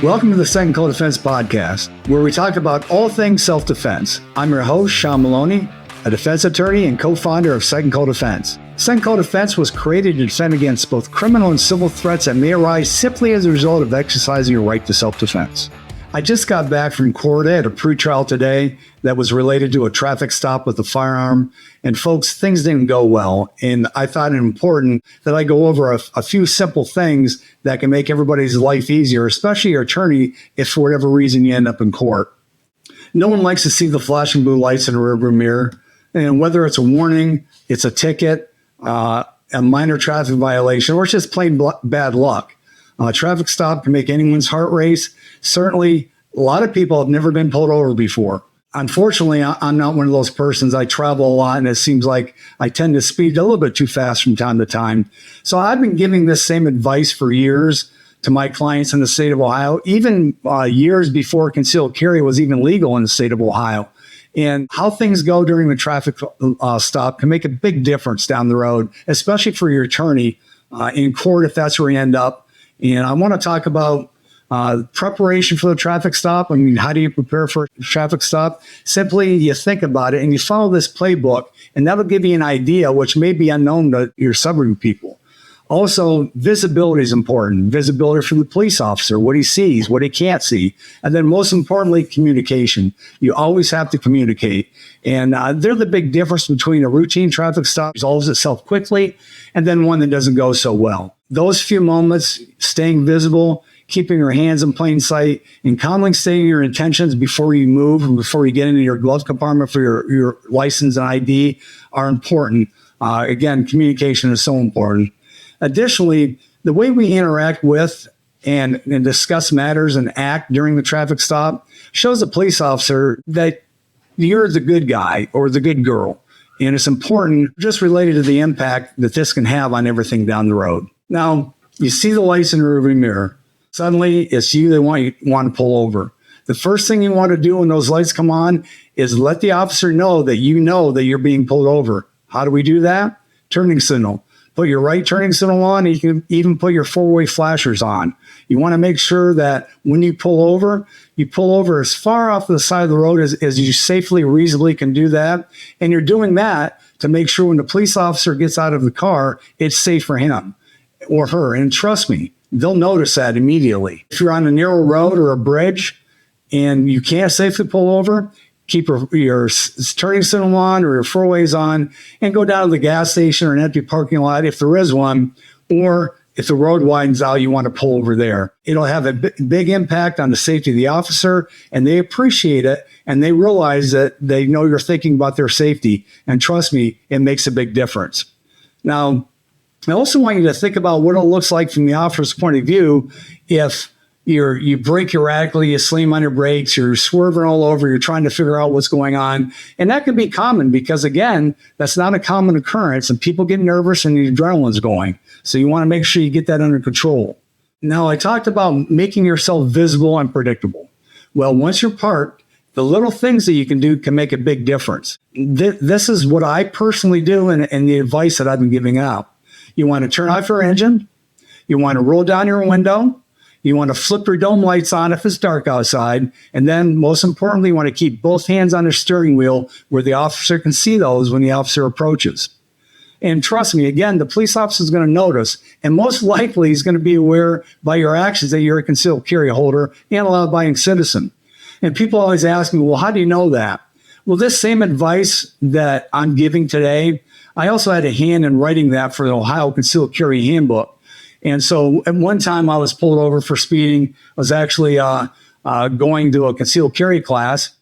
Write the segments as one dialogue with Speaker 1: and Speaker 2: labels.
Speaker 1: Welcome to the Second Co-Defense Podcast, where we talk about all things self-defense. I'm your host, Sean Maloney, a defense attorney and co-founder of Second Co-Defense. Second Co-Defense was created to defend against both criminal and civil threats that may arise simply as a result of exercising your right to self-defense. I just got back from court at a pretrial today that was related to a traffic stop with a firearm. And folks, things didn't go well. And I thought it important that I go over a few simple things that can make everybody's life easier, especially your attorney, if for whatever reason you end up in court. No one likes to see the flashing blue lights in the rearview mirror. And whether it's a warning, it's a ticket, a minor traffic violation, or it's just plain bad luck. A traffic stop can make anyone's heart race. Certainly, a lot of people have never been pulled over before. Unfortunately, I'm not one of those persons. I travel a lot, and it seems like I tend to speed a little bit too fast from time to time. So I've been giving this same advice for years to my clients in the state of Ohio, even years before concealed carry was even legal in the state of Ohio. And how things go during the traffic stop can make a big difference down the road, especially for your attorney in court if that's where you end up. And I want to talk about preparation for the traffic stop. I mean, how do you prepare for a traffic stop? Simply, you think about it and you follow this playbook, and that'll give you an idea which may be unknown to your suburban people. Also, visibility is important. Visibility for the police officer, what he sees, what he can't see. And then most importantly, communication. You always have to communicate. And they're the big difference between a routine traffic stop resolves itself quickly and then one that doesn't go so well. Those few moments, staying visible, keeping your hands in plain sight, and calmly stating your intentions before you move and before you get into your glove compartment for your license and ID are important. Again, communication is so important. Additionally, the way we interact with and discuss matters and act during the traffic stop shows a police officer that you're the good guy or the good girl. And it's important just related to the impact that this can have on everything down the road. Now, you see the lights in the rearview mirror. Suddenly, it's you that want to pull over. The first thing you want to do when those lights come on is let the officer know that you're being pulled over. How do we do that? Turning signal. Put your right turning signal on, and you can even put your four-way flashers on. You want to make sure that when you pull over as far off the side of the road as you safely, reasonably can do that. And you're doing that to make sure when the police officer gets out of the car, it's safe for him or her. And trust me, they'll notice that immediately. If you're on a narrow road or a bridge and you can't safely pull over, keep your turning signal on or your four-ways on and go down to the gas station or an empty parking lot if there is one, or if the road widens out, you want to pull over there. It'll have a big impact on the safety of the officer, and they appreciate it, and they realize that they know you're thinking about their safety. And trust me, it makes a big difference. Now, I also want you to think about what it looks like from the officer's point of view if you brake erratically, you slam on your brakes, you're swerving all over, you're trying to figure out what's going on. And that can be common because, again, that's not a common occurrence and people get nervous and the adrenaline's going. So you want to make sure you get that under control. Now, I talked about making yourself visible and predictable. Well, once you're parked, the little things that you can do can make a big difference. This is what I personally do and the advice that I've been giving out. You want to turn off your engine. You want to roll down your window. You want to flip your dome lights on if it's dark outside. And then most importantly, you want to keep both hands on the steering wheel where the officer can see those when the officer approaches. And trust me, again, the police officer is going to notice, and most likely he's going to be aware by your actions that you're a concealed carry holder and a law-abiding citizen. And people always ask me, well, how do you know that? Well, this same advice that I'm giving today, I also had a hand in writing that for the Ohio Concealed Carry Handbook. And so at one time I was pulled over for speeding. I was actually going to a concealed carry class,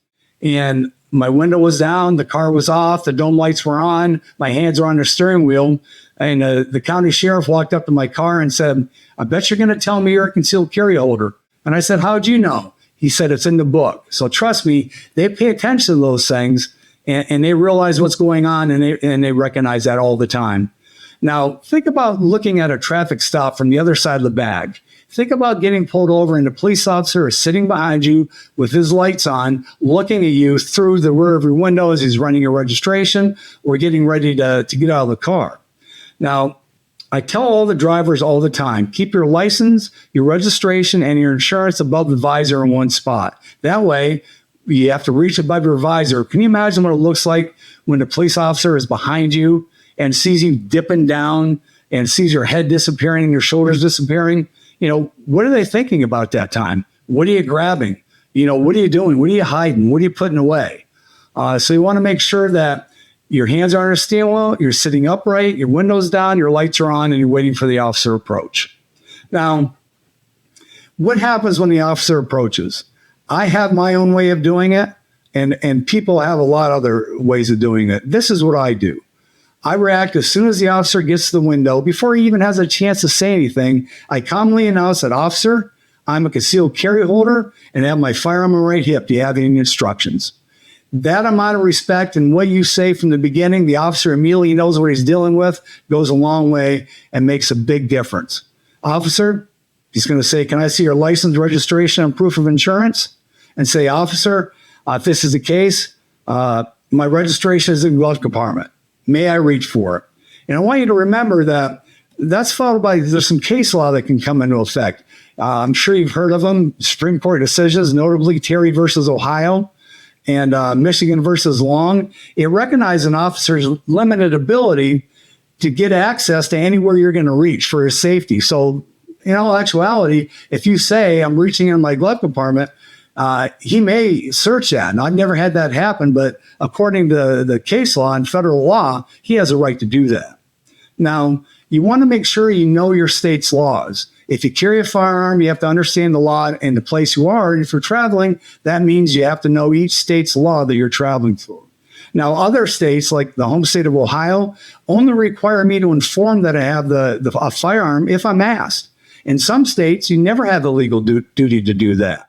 Speaker 1: and my window was down, the car was off, the dome lights were on, my hands were on the steering wheel, and the county sheriff walked up to my car and said, "I bet you're going to tell me you're a concealed carry holder." And I said, "How'd you know?" He said, "It's in the book." So trust me, they pay attention to those things, and they realize what's going on, and they recognize that all the time. Now, think about looking at a traffic stop from the other side of the bag. Think about getting pulled over and the police officer is sitting behind you with his lights on, looking at you through the rear of your window as he's running your registration or getting ready to get out of the car. Now, I tell all the drivers all the time, keep your license, your registration, and your insurance above the visor in one spot. That way, you have to reach above your visor. Can you imagine what it looks like when the police officer is behind you and sees you dipping down and sees your head disappearing and your shoulders disappearing? What are they thinking about that time? What are you grabbing? What are you doing? What are you hiding? What are you putting away? So you want to make sure that your hands are on a steering wheel, you're sitting upright, your window's down, your lights are on, and you're waiting for the officer approach. Now, what happens when the officer approaches? I have my own way of doing it, and people have a lot of other ways of doing it. This is what I do. I react as soon as the officer gets to the window. Before he even has a chance to say anything, I calmly announce that, "Officer, I'm a concealed carry holder and have my firearm on my right hip. Do you have any instructions?" That amount of respect and what you say from the beginning, the officer immediately knows what he's dealing with, goes a long way and makes a big difference. Officer, he's going to say, "Can I see your license, registration, and proof of insurance?" And say, "Officer, if this is the case, my registration is in the glove compartment. May I reach for it?" And I want you to remember that that's followed by, there's some case law that can come into effect. I'm sure you've heard of them, Supreme Court decisions, notably Terry versus Ohio and Michigan versus Long. It recognized an officer's limited ability to get access to anywhere you're going to reach for his safety. So in all actuality, if you say, "I'm reaching in my glove compartment," he may search that. And I've never had that happen, but according to the case law and federal law, he has a right to do that. Now, you want to make sure you know your state's laws. If you carry a firearm, you have to understand the law in the place you are. And if you're traveling, that means you have to know each state's law that you're traveling through. Now, other states, like the home state of Ohio, only require me to inform that I have a firearm if I'm asked. In some states, you never have the legal duty to do that.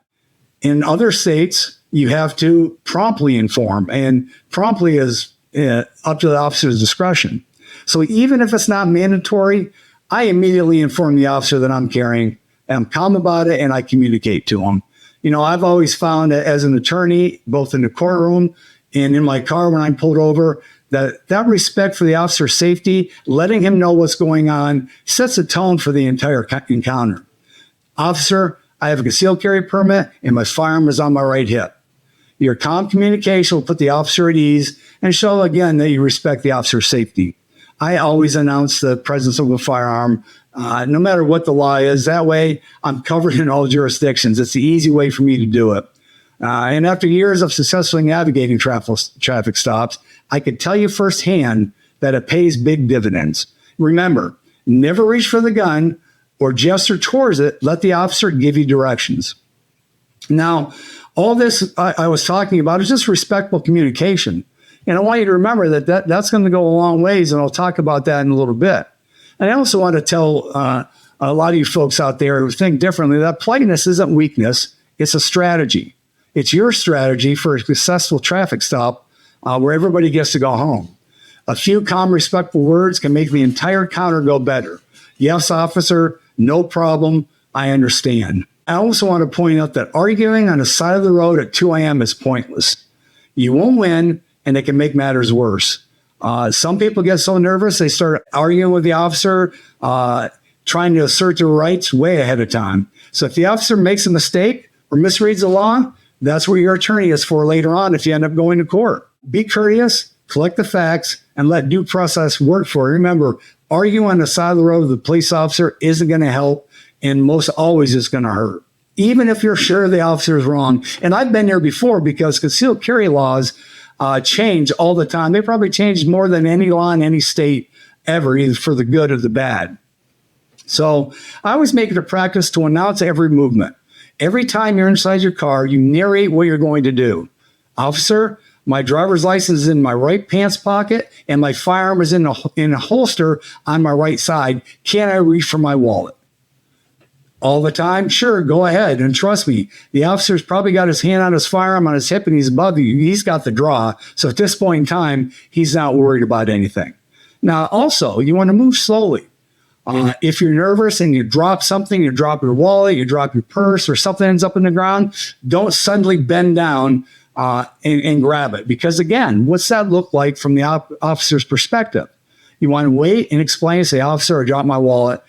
Speaker 1: In other states, you have to promptly inform, and promptly is up to the officer's discretion. So even if it's not mandatory, I immediately inform the officer that I'm carrying, and I'm calm about it, and I communicate to him. I've always found that as an attorney, both in the courtroom and in my car when I'm pulled over, that respect for the officer's safety, letting him know what's going on, sets a tone for the entire encounter. "Officer, I have a concealed carry permit and my firearm is on my right hip." Your calm communication will put the officer at ease and show again that you respect the officer's safety. I always announce the presence of a firearm, no matter what the law is. That way, I'm covered in all jurisdictions. It's the easy way for me to do it. And after years of successfully navigating traffic stops, I can tell you firsthand that it pays big dividends. Remember, never reach for the gun or gesture towards it. Let the officer give you directions. Now, all this I was talking about is just respectful communication. And I want you to remember that's going to go a long ways, and I'll talk about that in a little bit. And I also want to tell a lot of you folks out there who think differently that politeness isn't weakness, it's a strategy. It's your strategy for a successful traffic stop where everybody gets to go home. A few calm, respectful words can make the entire encounter go better. "Yes, officer, no problem, I understand." I also want to point out that arguing on the side of the road at 2 a.m. is pointless. You won't win, and it can make matters worse. Some people get so nervous, they start arguing with the officer, trying to assert their rights way ahead of time. So if the officer makes a mistake or misreads the law, that's where your attorney is for later on if you end up going to court. Be courteous, collect the facts, and let due process work for you. Remember, arguing on the side of the road with the police officer isn't going to help, and most always it's going to hurt, even if you're sure the officer is wrong. And I've been there before because concealed carry laws change all the time. They probably change more than any law in any state ever, either for the good or the bad. So I always make it a practice to announce every movement. Every time you're inside your car, you narrate what you're going to do. "Officer, my driver's license is in my right pants pocket and my firearm is in a holster on my right side. Can I reach for my wallet?" All the time? Sure, go ahead. And trust me, the officer's probably got his hand on his firearm on his hip and he's above you. He's got the draw. So at this point in time, he's not worried about anything. Now, also, you want to move slowly. If you're nervous and you drop something, you drop your wallet, you drop your purse, or something ends up in the ground, don't suddenly bend down and grab it. Because again, what's that look like from the officer's perspective? You want to wait and explain, say, officer, I dropped my wallet.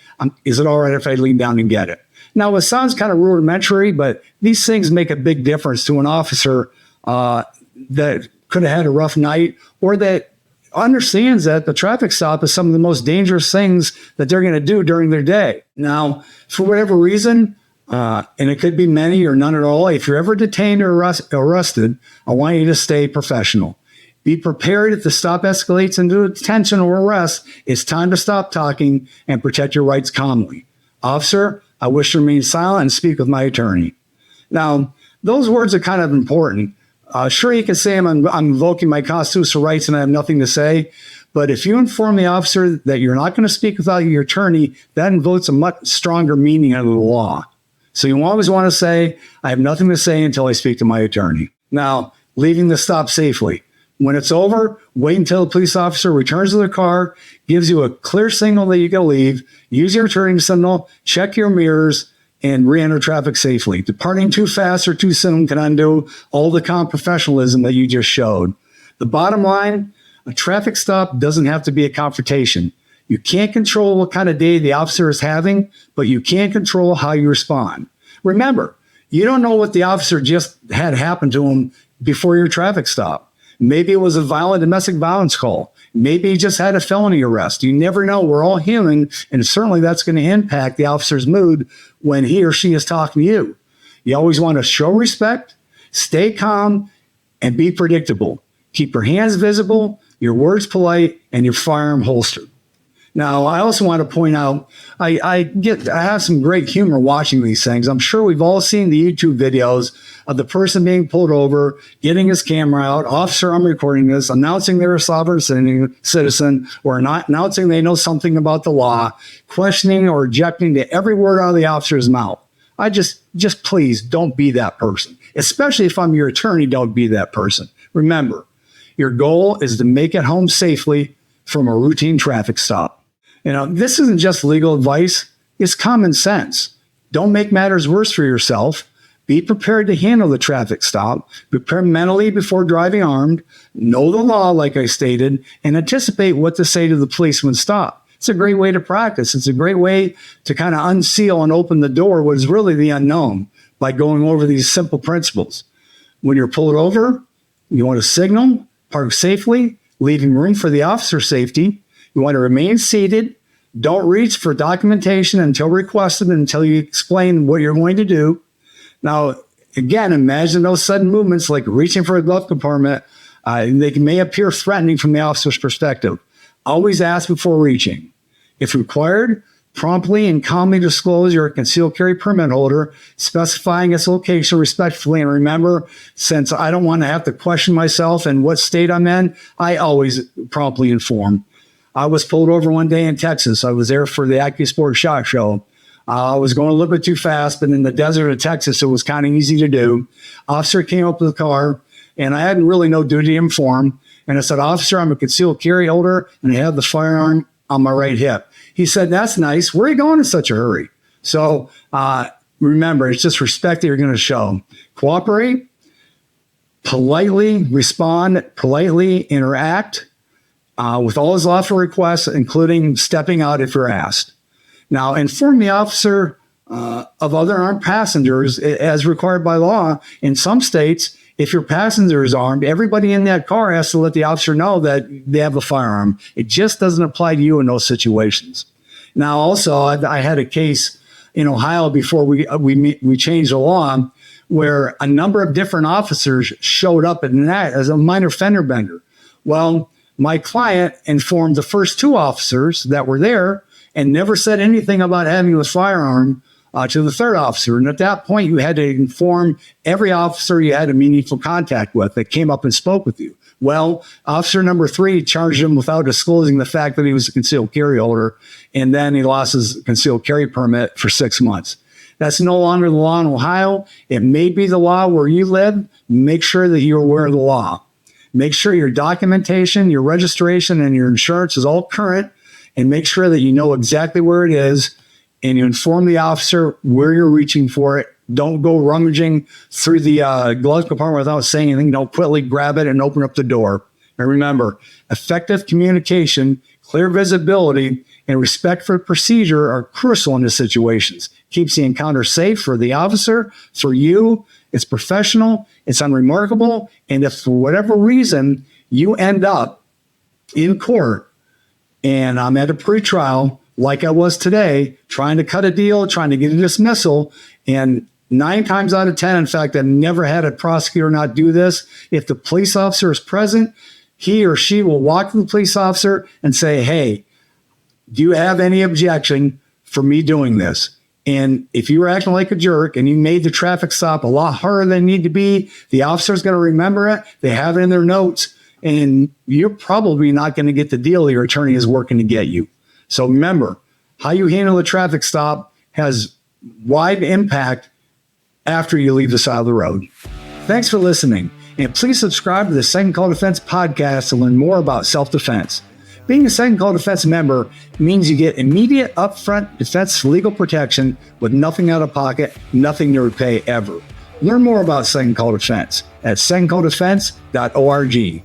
Speaker 1: Is it all right if I lean down and get it? Now, it sounds kind of rudimentary, but these things make a big difference to an officer that could have had a rough night, or that understands that the traffic stop is some of the most dangerous things that they're going to do during their day. Now, for whatever reason, and it could be many or none at all, if you're ever detained or arrested, I want you to stay professional. Be prepared if the stop escalates into detention or arrest. It's time to stop talking and protect your rights calmly. Officer, I wish to remain silent and speak with my attorney. Now, those words are kind of important. Sure, you can say I'm invoking my constitutional rights and I have nothing to say. But if you inform the officer that you're not going to speak without your attorney, that invokes a much stronger meaning under the law. So you always want to say, I have nothing to say until I speak to my attorney. Now, leaving the stop safely. When it's over, wait until the police officer returns to the car, gives you a clear signal that you can leave, use your turning signal, check your mirrors, and re-enter traffic safely. Departing too fast or too soon can undo all the calm professionalism that you just showed. The bottom line, a traffic stop doesn't have to be a confrontation. You can't control what kind of day the officer is having, but you can control how you respond. Remember, you don't know what the officer just had happen to him before your traffic stop. Maybe it was a violent domestic violence call. Maybe he just had a felony arrest. You never know. We're all human, and certainly that's going to impact the officer's mood when he or she is talking to you. You always want to show respect, stay calm, and be predictable. Keep your hands visible, your words polite, and your firearm holstered. Now, I also want to point out, I have some great humor watching these things. I'm sure we've all seen the YouTube videos of the person being pulled over, getting his camera out, officer, I'm recording this, announcing they're a sovereign citizen, or not announcing they know something about the law, questioning or objecting to every word out of the officer's mouth. I just please don't be that person. Especially if I'm your attorney, don't be that person. Remember, your goal is to make it home safely from a routine traffic stop. You know, this isn't just legal advice, it's common sense. Don't make matters worse for yourself. Be prepared to handle the traffic stop. Prepare mentally before driving armed. Know the law, like I stated, and anticipate what to say to the police when stopped. It's a great way to practice. It's a great way to kind of unseal and open the door what is really the unknown by going over these simple principles. When you're pulled over, you want to signal, park safely, leaving room for the officer's safety. You want to remain seated. Don't reach for documentation until requested, until you explain what you're going to do. Now, again, imagine those sudden movements like reaching for a glove compartment. They may appear threatening from the officer's perspective. Always ask before reaching. If required, promptly and calmly disclose your concealed carry permit holder, specifying its location respectfully. And remember, since I don't want to have to question myself and what state I'm in, I always promptly inform. I was pulled over one day in Texas. I was there for the AccuSport SHOT Show. I was going a little bit too fast, but in the desert of Texas, it was kind of easy to do. Officer came up to the car, and I had really no duty to inform. And I said, officer, I'm a concealed carry holder, and I have the firearm on my right hip. He said, that's nice. Where are you going in such a hurry? So remember, it's just respect that you're going to show. Cooperate, politely respond, politely interact with all his lawful requests, including stepping out if you're asked. Now, inform the officer of other armed passengers as required by law. In some states, if your passenger is armed, everybody in that car has to let the officer know that they have a firearm. It just doesn't apply to you in those situations. Now, also, I had a case in Ohio before we changed the law where a number of different officers showed up as a minor fender bender. Well, my client informed the first two officers that were there and never said anything about having a firearm to the third officer. And at that point, you had to inform every officer you had a meaningful contact with that came up and spoke with you. Well, officer number 3 charged him without disclosing the fact that he was a concealed carry holder, and then he lost his concealed carry permit for 6 months. That's no longer the law in Ohio. It may be the law where you live. Make sure that you're aware of the law. Make sure your documentation, your registration, and your insurance is all current, and make sure that you know exactly where it is, and you inform the officer where you're reaching for it. Don't go rummaging through the glove compartment without saying anything. Don't quickly grab it and open up the door. And remember, effective communication Clear visibility and respect for procedure are crucial in these situations. Keeps the encounter safe for the officer, for you. It's professional, it's unremarkable, and if for whatever reason you end up in court and I'm at a pretrial like I was today, trying to cut a deal, trying to get a dismissal, and 9 times out of 10, in fact, I've never had a prosecutor not do this. If the police officer is present, he or she will walk to the police officer and say, hey, do you have any objection for me doing this? And if you were acting like a jerk and you made the traffic stop a lot harder than it needed to be, the officer's going to remember it. They have it in their notes, and you're probably not going to get the deal your attorney is working to get you. So remember, how you handle a traffic stop has wide impact after you leave the side of the road. Thanks for listening, and please subscribe to the Second Call Defense podcast to learn more about self-defense. Being a Second Call Defense member means you get immediate upfront defense legal protection with nothing out of pocket, nothing to repay ever. Learn more about Second Call Defense at secondcalldefense.org.